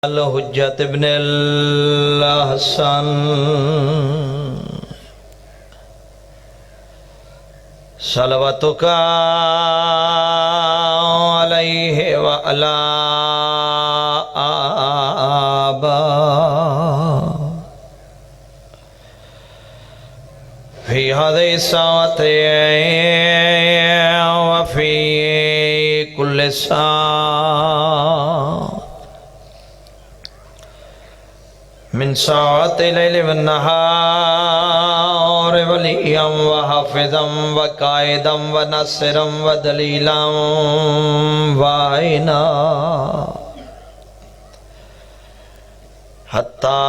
الحجت ابن الحسن صلواتک علیہ وعلی آبا فی هذه الساعة وفي كل ساعة من ساعة الليل والنهار وليا وحافظا وقائدا ونصرا ودليلا وعينا حتى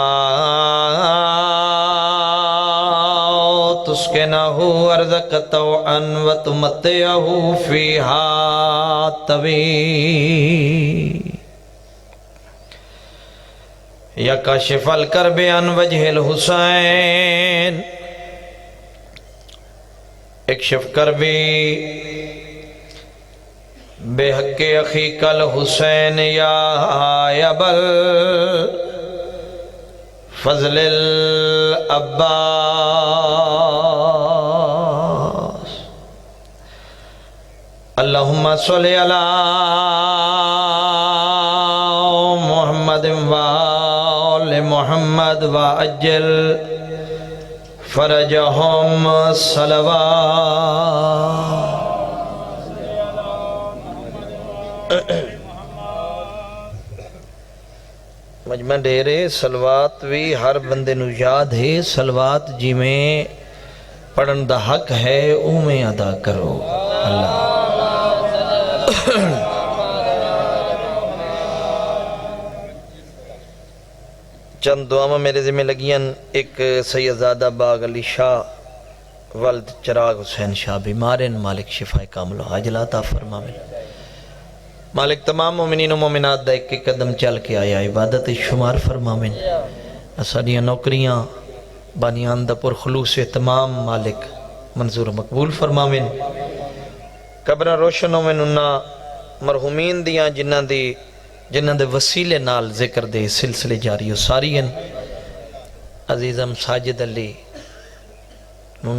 تسكنه أرضك طوعا وتمتعه فيها طويلا یا کاشف الکرب عن وجہ الحسین اکشف کربی بے حق اخیک الحسین یا ابل فضل العباس اللہم صلی علی محمد محمد وعجل فرجهم صلوات مجمع ڈیرے صلوات بھی ہر بندے نو یاد ہے صلوات جی میں پڑھن دا حق ہے او میں ادا کرو اللہ چند دعاواں میرے ذمہ لگیاں ایک سیدزادہ باغ علی شاہ والد چراغ حسین شاہ بیمارن مالک شفا کامل و عاجل عطا فرماوے مالک تمام مومنین و مومنات دا ایک قدم چل کے آیا عبادت شمار فرماوے اساڑیاں نوکریاں بانیان دا پر خلوص تمام مالک منظور مقبول فرماوے قبرہ روشن ہوئے انہا مرحومین دیاں جنہاں دے وسیلے نال ذکر دے سلسلے جاری و ساری ہیں عزیزم ساجد علی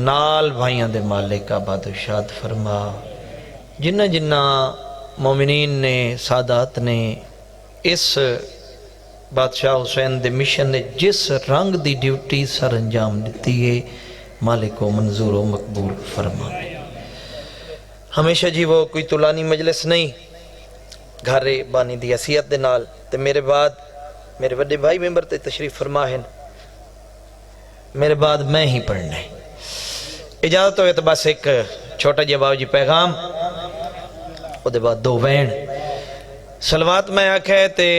نال بھائیاں دے مالک آباد و شاد فرما جنہ مومنین نے سادات نے اس بادشاہ حسین دے مشن نے جس رنگ دی ڈیوٹی سر انجام دیتی ہے مالک و منظور و مقبول فرما ہمیشہ جی وہ کوئی طولانی مجلس نہیں گھارے بانی دی حیثیت دے نال تے میرے بعد میرے بڑے بھائی ممبر تے تشریف فرما ہے میرے بعد میں ہی پڑھنا ہے اجازت ہوئے تو بس ایک چھوٹا جواب جی پیغام او دے بعد دو وین صلوات میں آکھے تے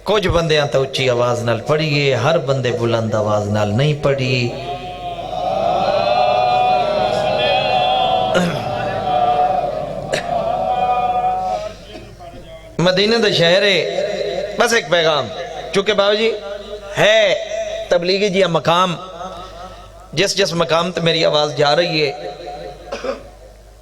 کچھ بندے آتا اچھی آواز نال پڑھیے ہر بندے بلند آواز نال نہیں پڑھی مدینہ دا شہر ہے بس ایک پیغام چونکہ بابا جی ہے تبلیغی جی مقام جس مقام تے میری آواز جا رہی ہے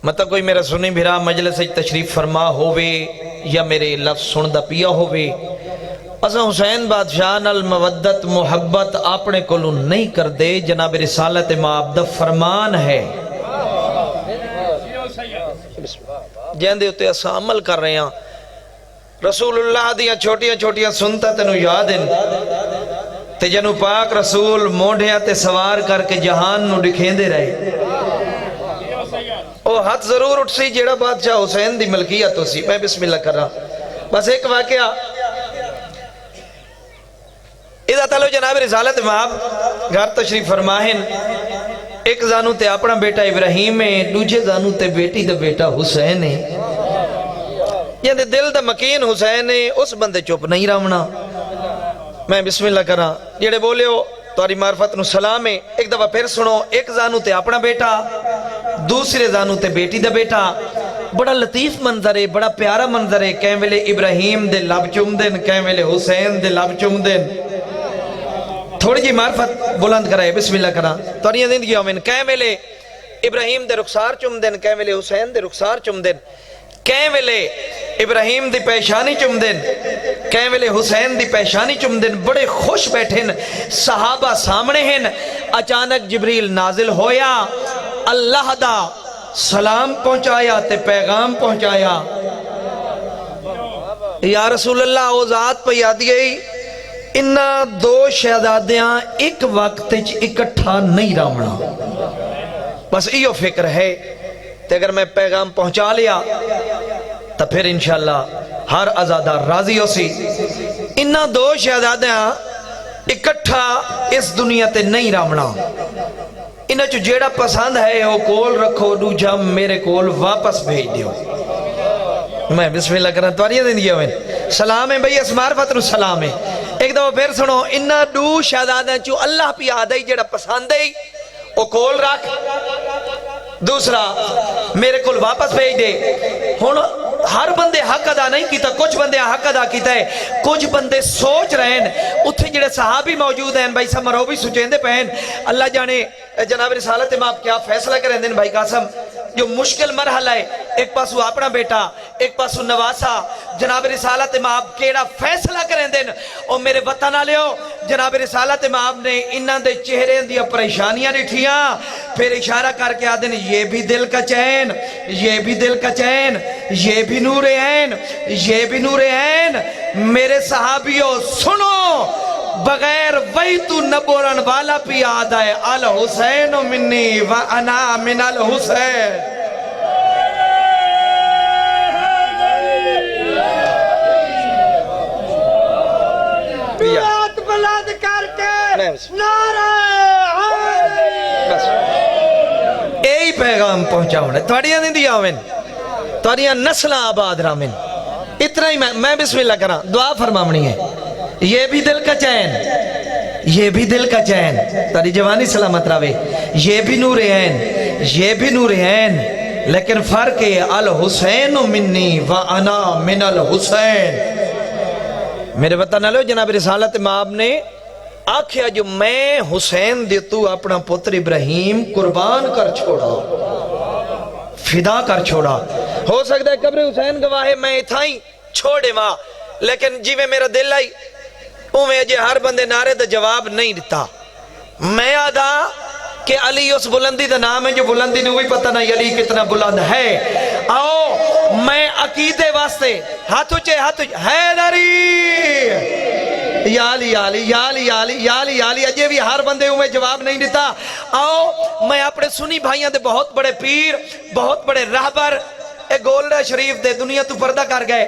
مطلب کوئی میرا سنی بھرا مجلس تشریف فرما ہووے یا میرے لفظ سندہ پیا ہووے اسا حسین بادشاہ نال مودت محبت اپنے کولوں نہیں کر دے جناب رسالت معابدہ فرمان ہے جہاں دے ہوتے اسا عمل کر رہے ہیں رسول اللہ دیا چھوٹیاں سنتا تینو یاد ہیں تے جنو پاک رسول موڑھیا تے سوار کر کے جہان نو دکھیں دے رہے او ہاتھ ضرور اٹھ سی جیڑا بادشاہ حسین دی ملکیت ہو سی میں بسم اللہ کر رہا بس ایک واقعہ اذا تعالیٰ جناب رسالت ماب گھر تشریف فرماہن ایک زانو تے اپنا بیٹا ابراہیم ہے دوجہ زانو تے بیٹی دا بیٹا حسین ہے یہ دل دا مکین حسین ہے اس بندے چوپ نہیں رامنا میں بسم اللہ کر رہا جیڑے بولے ہو تواری معرفت نو سلام ہے ایک دفعہ پھر سنو ایک زانو تے اپنا بیٹا دوسرے زانو تے بیٹی دا بیٹا بڑا لطیف منظر ہے بڑا پیارا منظر ہے کہیں ویلے ابراہیم دے لب چوم دن کہیں ویلے حسین دے لب چوم دن تھوڑی جی معرفت بلند کرائے بسم اللہ کرا تواری زندگی ہومن کہیں ویلے ابراہیم دے رخسار چم دن کہیں ویلے حسین دے رخسار چم دن کہیں ویلے ابراہیم دی پیشانی چم دن، کہیں ویلے حسین دی پیشانی چم دن، بڑے خوش بیٹھن، صحابہ سامنے ہیں، اچانک جبریل نازل ہویا، اللہ دا سلام پہنچایا تے پیغام پہنچایا، یا رسول اللہ او ذات پہ یاد گئی انہا دو شہزادیاں ایک وقت اکٹھا نہیں رامنا، بس ایو فکر ہے تے اگر میں پیغام پہنچا لیا تو پھر انشاءاللہ ہر عزادار راضی ہو سی۔ انہا دو شہزادیاں اکٹھا اس دنیا تے نہیں رامنا، انہا جو جیڑا پسند ہے وہ کول رکھو، دوجا میرے کول واپس بھیج دیو۔ میں بسم اللہ کرنا تواریا دیں دیا ہوئے سلام ہے بھئی اسمار فتر سلام ہے۔ ایک دفعہ پھر سنو، انہا دو شہزادیاں چو اللہ پی آدھائی جیڑا پسند ہے وہ کول رکھ، دوسرا میرے کول واپس بھیج دے۔ ہر بندے حق ادا نہیں کیتا، کچھ بندے حق ادا کیتا ہے، کچھ بندے سوچ رہے ہیں، اتھے جڑے صحابی موجود ہیں بھائی سمرو بھی سوچیں دے پہن، اللہ جانے جناب رسالت امام کیا فیصلہ کریں دیں بھائی قاسم، جو مشکل مرحلہ ہے، ایک پاسو اپنا بیٹا، ایک پاسو نواسا، جناب رسالت امام کیڑا فیصلہ کریں دیں، اور میرے وطن آلیو جناب رسالت امام نے انہاں دے چہرے دیا پریشانیاں نٹھیاں، پھر اشارہ کر کے آدھیں یہ بھی دل کا چین، یہ بھی دل کا چین، یہ بھی نور عین، یہ بھی نور عین، میرے صحابیوں سنو، بغیر وہی تو نبورن والا پی آدھا ہے، الحسین منی و انا من الحسین۔ بیعت بلند کر کے نعرہ یہی پیغام پہنچاؤں نے توڑیاں نہیں دیا ہوئے، توڑیاں نسلہ آباد رامن، اتنا ہی میں بسم اللہ کرا دعا فرمامنی ہے، یہ بھی دل کا چین، یہ بھی دل کا چین، تاری جوانی سلامت راوے، یہ بھی نور عین، یہ بھی نور عین، لیکن فرق ہے الحسین منی و انا من الحسین۔ میرے وطن آلو جناب رسالت امام نے آکھیا جو میں حسین دے تو اپنا پتر ابراہیم قربان کر چھوڑا، فدا کر چھوڑا، ہو سکتا ہے قبر حسین گواہ میں اتھائیں چھوڑے ماں، لیکن جی میں میرا دل آئی اوہ جے ہر بندے نعرے دا جواب نہیں دیتا، میں آدھا کہ علی اس بلندی دا نام ہے جو بلندی نے وہی پتہ نہیں علی کتنا بلند ہے۔ آؤ میں عقیدے واسطے ہاتھ اچھے حیدری یا علی یا علی یا علی یا علی یا علی یا علی، اجے بھی ہر بندے میں جواب نہیں دیتا۔ آؤ میں اپنے سنی بھائیاں دے بہت بڑے پیر، بہت بڑے رہبر اے گولڈا شریف دے دنیا تو پردہ کر گئے،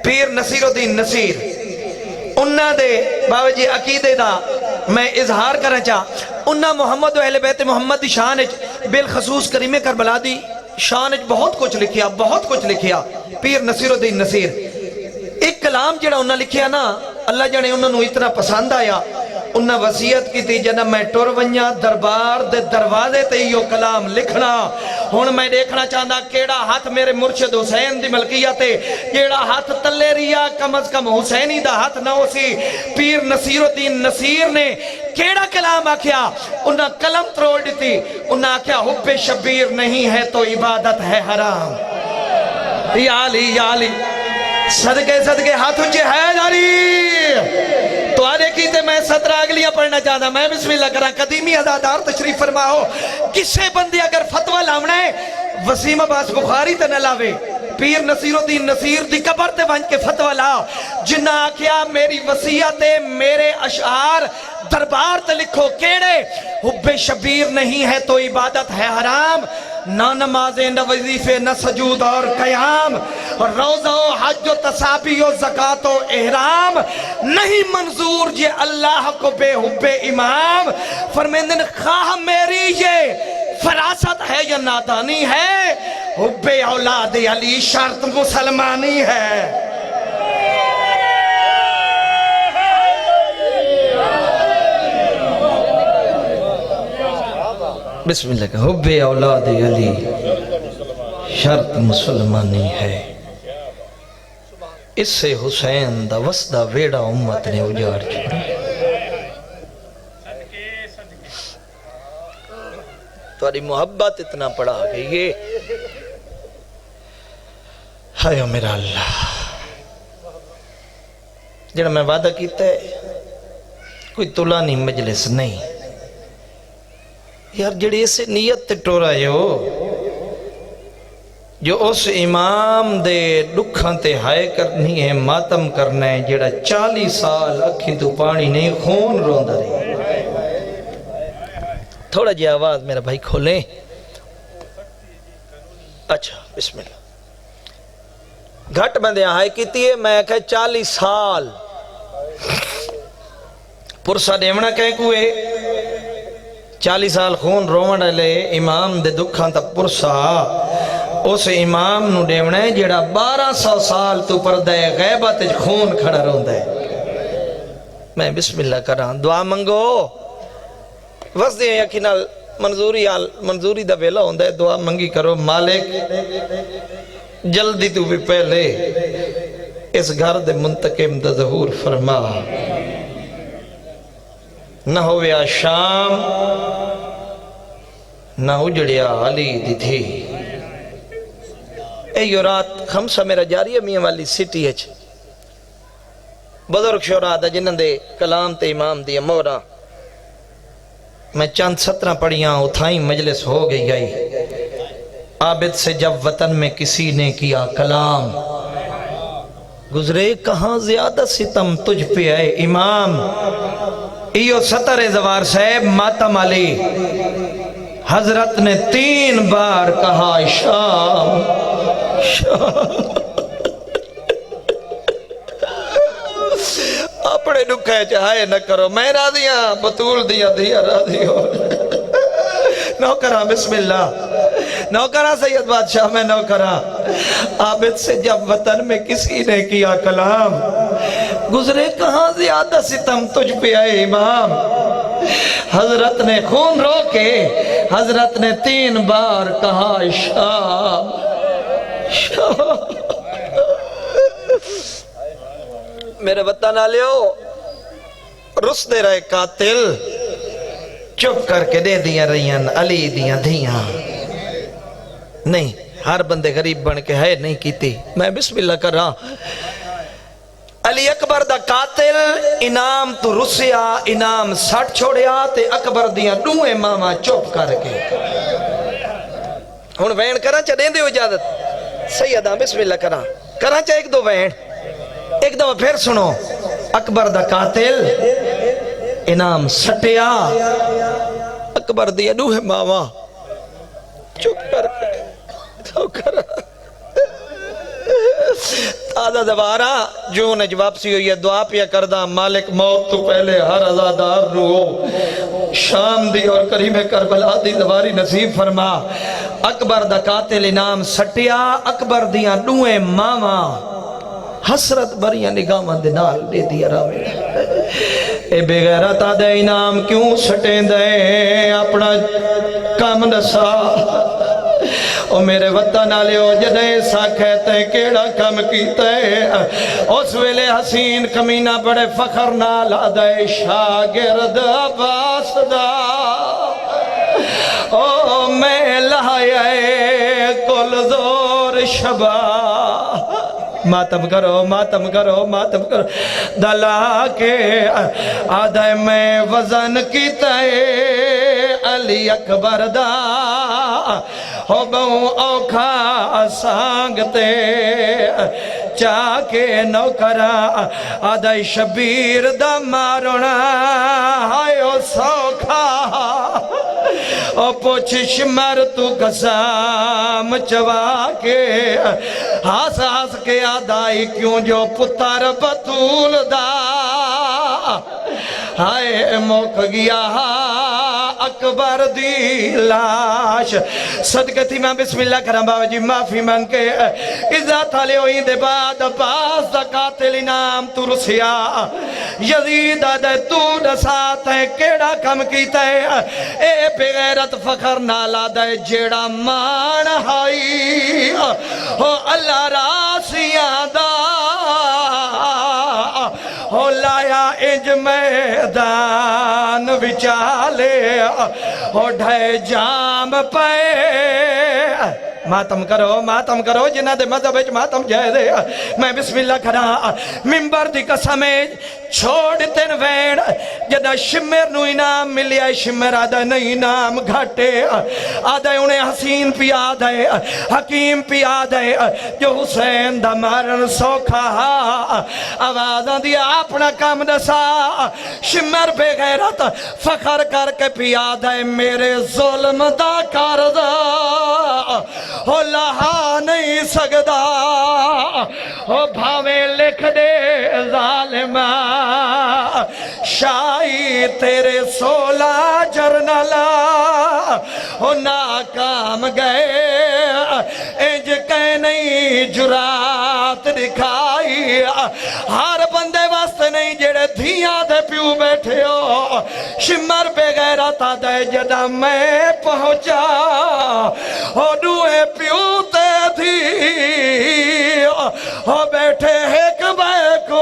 پیر نصیر الدین نصیر، انہاں دے بابا جی عقیدے دا میں اظہار کرنا چاہ، انہاں محمد و اہل بیت محمد دی شان بالخصوص کریم کربلا دی شان بہت کچھ لکھیا، بہت کچھ لکھیا، پیر نصیر الدین نصیر، ایک کلام جڑا انہاں لکھیا نا اللہ جانے انہاں نو اتنا پسند آیا، انہاں وصیت کی تھی جنہ میں ٹور ونیا دربار دے دروازے تے یہ کلام لکھنا، ہون میں دیکھنا چاہتا کیڑا ہاتھ میرے مرشد حسین دی ملکیت ہے، کیڑا ہاتھ تلے ریا کم از کم حسینی دا ہاتھ نہ ہو سی۔ پیر نصیر الدین نصیر نے کیڑا کلام آکھیا، انہاں کلم تروڑ دیتی، انہاں آکھیا حب شبیر نہیں ہے تو عبادت ہے حرام۔ یا علی یا علی، صدقے صدقے ہاتھ اچھے حیدری، تو آرے کیتے میں 17 اگلیاں پڑھنا چاہتا، میں بسم اللہ کرا قدیمی عزادار تشریف فرماؤ، کسے بندی اگر فتوہ لاؤنا ہے وسیم عباس بخاری تے نہ لاوے، پیر نصیر الدین نصیر دی قبر تے بنج کے فتوہ لاؤ، جنہ آکھیا میری وصیت میرے اشعار دربار تے لکھو کیڑے، حب شبیر نہیں ہے تو عبادت ہے حرام، نہ نمازیں نہ وظیفے نہ سجود اور قیام، روزہ و حج و تسابیح و زکاة و احرام، نہیں منظور یہ اللہ کو بے حب امام۔ فرمیندن خواہ میری یہ فراست ہے یا نادانی ہے، حب اولاد علی شرط مسلمانی ہے۔ بسم اللہ کہ حب اولاد علی شرط مسلمانی ہے، اس سے حسین دا وسدہ ویڑا امت نے اجاڑ چھوڑا۔ تمہاری محبت اتنا پڑا گئی ہے، ہائے میرا اللہ، جڑا میں وعدہ کیتا ہے کوئی طولانی مجلس نہیں یار، جڑی اسے نیت تے ٹورا جو اس امام دے دکھاں تے ہائے کرنی ہے، ماتم کرنا ہے، جڑا 40 سال اکھیں تو پانی نہیں خون روندا رہی۔ تھوڑا جی آواز میرا بھائی کھولیں۔ اچھا بسم اللہ۔ گھٹ بندے ہائے کیتی ہے، میں کہا 40 سال پرسا دیونا کہیں کوئے 40 سال خون رومن لے امام دے دکھاں تا پرسا اس امام نو دیونا ہے جیڑا 1200 سال تو پردہ غیبت خون کھڑا رہندا ہے۔ میں بسم اللہ کر رہا ہوں، دعا منگو وقت دے یقینال منظوری دا ویلا ہوندہ ہے، دعا منگی کرو مالک جلدی تو بھی پہلے اس گھر دے منتقم دا ظہور فرما، نہ ہویا شام نہ اجڑیا علی دی تھی۔ اے یو رات خمسہ میرا جاری ہے میاں والی سٹی ہے، بزرگ شورا دا جنہاں دے کلام تے امام دیا مورا، میں چند 17 پڑھیاں اتھائیں مجلس ہو گئی گئی۔ عابد سے جب وطن میں کسی نے کیا کلام، گزرے کہاں زیادہ ستم تجھ پہ اے امام۔ ایو 17 زوار صاحب ماتم علی، حضرت نے 3 بار کہا شام شام۔ اپنے دکھائے چاہائے نہ کرو، میں راضیاں بطول دیا راضی ہو۔ نوکرہ بسم اللہ، نوکرہ سید بادشاہ میں نوکرہ۔ عابد سے جب وطن میں کسی نے کیا کلام، گزرے کہاں زیادہ ستم تجھ پہ اے امام۔ حضرت نے خون رو کے حضرت نے 3 بار کہا شام شام۔ میرے وطن آلیو، رس دے رہے قاتل چپ کر کے دے دیا رہیاں علی دیا دھیاں، نہیں ہر بندے غریب بن کے ہے نہیں کیتی۔ میں بسم اللہ کر رہا، علی اکبر دا قاتل انعام تو رسیا، انعام سٹ چھوڑیا تے اکبر دیا دوئے ماما چپ کر کے۔ ہون وین کرا چا دیں دے اجازت سیدہ بسم اللہ کرا چا ایک دو وین، ایک دو پھر سنو۔ اکبر دا قاتل انعام سٹیا، اکبر دیا دوئے ماما چپ کر کے تازہ دوارا جو نے جواب سی ہوئی ہے، دعا پیا کردہ مالک موت تو پہلے ہر ازادار رو شام دی اور کریم کربلا دی دواری نصیب فرما۔ اکبر دا قاتل انعام سٹیا، اکبر دیا دوئے ماما حسرت بریاں نگاہ دے نال دے دیا راوے۔ اے بے غیرت دے انعام کیوں سٹیں دے اپنا کام دسا۔ او میرے وطن آلیو جدے سا کہتے کیڑا کم کیتے، اس ویلے حسین کمینہ بڑے فخر نال آدھے شاگرد عباس دا۔ او میں لہائے کل زور شبا، ماتم کرو ماتم کرو ماتم کرو، دلا کے آدھے میں وزن کیتے علی اکبر دا، ہو بہوں اوکھا سانگتے چاکے نوکرا آدھائی شبیر دا مارونا ہائیو سوکھا، او پوچھش مر تو قسام چوا کے ہاس ہاس کے آدھائی کیوں جو پتر بطول دا، ہائے موک گیا اکبر دی لاش۔ صدقہ تھی میں بسم اللہ کرم بابا جی معافی مانگ کے عزت علی ہوئی دے بعد باز دا قاتل انعام تو رسیا، یزید دے تو دسات ہے کیڑا کم کیتا ہے، اے بغیرت فخر نالا دے جیڑا مان ہائی ہو اللہ راسیاں دا، ہو لایا اج میدان وچالے ہو ڈھے جام پے ماتم کرو جنہ دے مذہب وچ ماتم جائے دے میں بسم اللہ کھڑا ممبر دی قسم چھوڑ تین وین جدہ شمر نو انعام ملیا شمر آدھا نہیں انعام گھٹے آدھا انہیں حسین پی آدھے حکیم پی آدھے جو حسین دا مارن سوکھا آوازاں دیا اپنا کام دسا شمر بے غیرت فخر کر کے پی آدھے میرے ظلم دا کردہ ہو لہا نہیں سکدا ہو بھاویں لکھ دے ظالمہ شاہی تیرے 16 جرنلا ہو ناکام گئے انج کہ نہیں جرات دکھائی ہر بندے واسطے نہیں جڑے دھیاں دے پیو بیٹھے ہو شمر بے غیرت آدھے جدہ میں پہنچا ہو دوئے پیو تے دھی ہو بیٹھے ایک بے کو